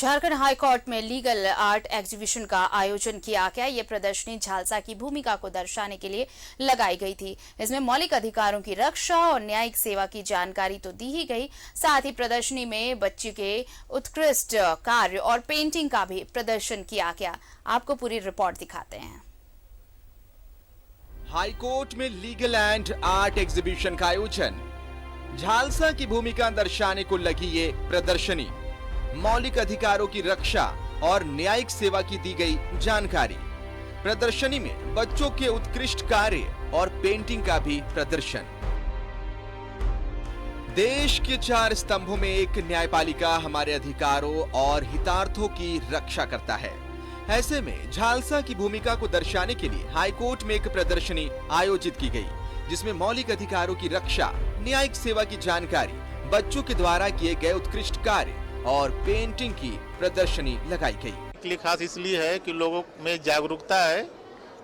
Jharkhand high court में legal art exhibition का आयोजन किया गया। ये प्रदर्शनी झालसा की भूमिका को दर्शाने के लिए लगाई गई थी। इसमें मौलिक अधिकारों की रक्षा और न्यायिक सेवा की जानकारी तो दी ही गई, साथ ही प्रदर्शनी में बच्चे के उत्कृष्ट कार्य और पेंटिंग का भी प्रदर्शन किया गया। आपको पूरी रिपोर्ट दिखाते हैं। हाई कोर्ट में लीगल एंड आर्ट एग्जीबिशन का आयोजन। झालसा की भूमिका दर्शाने को लगी ये प्रदर्शनी। मौलिक अधिकारों की रक्षा और न्यायिक सेवा की दी गई जानकारी। प्रदर्शनी में बच्चों के उत्कृष्ट कार्य और पेंटिंग का भी प्रदर्शन। देश के 4 स्तंभों में एक न्यायपालिका हमारे अधिकारों और हितार्थों की रक्षा करता है। ऐसे में झालसा की भूमिका को दर्शाने के लिए हाई कोर्ट में एक प्रदर्शनी आयोजित की गई, जिसमें मौलिक अधिकारों की रक्षा, न्यायिक सेवा की जानकारी, बच्चों के द्वारा किए गए उत्कृष्ट कार्य और पेंटिंग की प्रदर्शनी लगाई गई। खास इसलिए है कि लोगों में जागरूकता है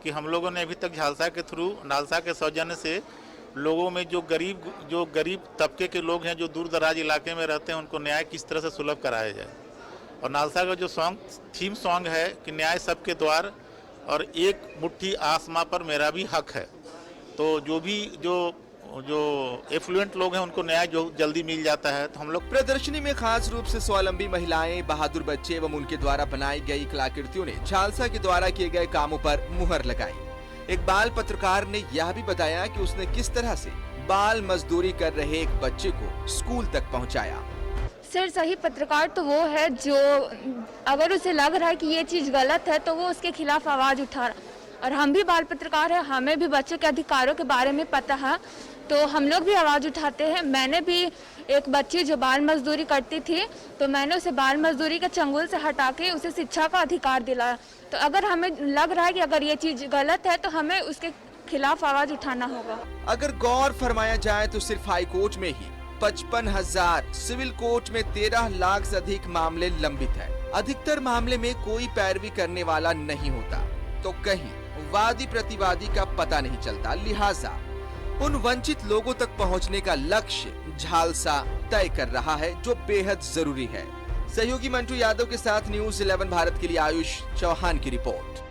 कि हम लोगों ने अभी तक झालसा के थ्रू, नालसा के सौजन्य से लोगों में जो गरीब तबके के लोग हैं, जो दूर दराज इलाके में रहते हैं, उनको न्याय किस तरह से सुलभ कराया जाए। और नालसा का जो थीम सॉन्ग है कि न्याय सबके द्वार और एक मुट्ठी आसमां पर मेरा भी हक है। तो जो एफ्लुएंट लोग हैं उनको न्याय जो जल्दी मिल जाता है। तो हम लोग प्रदर्शनी में खास रूप से स्वावलंबी महिलाएं, बहादुर बच्चे एवं उनके द्वारा बनाई गई कलाकृतियों ने झालसा के द्वारा किए गए कामों पर मुहर लगाई। एक बाल पत्रकार ने यह भी बताया कि उसने किस तरह से बाल मजदूरी कर रहे एक बच्चे को स्कूल तक पहुंचाया। सर, सही पत्रकार तो वो है जो अगर उसे लग रहा है कि ये चीज़ गलत है तो वो उसके खिलाफ आवाज़ उठा रहा। और हम भी बाल पत्रकार हैं, हमें भी बच्चों के अधिकारों के बारे में पता है, तो हम लोग भी आवाज़ उठाते हैं। मैंने भी एक बच्ची जो बाल मजदूरी करती थी, तो मैंने उसे बाल मजदूरी के चंगुल से हटा के उसे शिक्षा का अधिकार दिलाया। तो अगर हमें लग रहा है कि अगर ये चीज़ गलत है तो हमें उसके खिलाफ आवाज़ उठाना होगा। अगर गौर फरमाया जाए तो सिर्फ हाई कोर्ट में ही 55,000, सिविल कोर्ट में 13 लाख से अधिक मामले लंबित है। अधिकतर मामले में कोई पैरवी करने वाला नहीं होता, तो कहीं वादी प्रतिवादी का पता नहीं चलता। लिहाजा उन वंचित लोगों तक पहुंचने का लक्ष्य झालसा तय कर रहा है, जो बेहद जरूरी है। सहयोगी मंटू यादव के साथ न्यूज़ 11 भारत के लिए आयुष चौहान की report.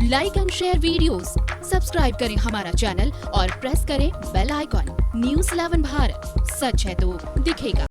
Like and share videos, subscribe करें हमारा चैनल और प्रेस करें बेल आइकॉन। न्यूज़ 11 भारत, सच है तो दिखेगा।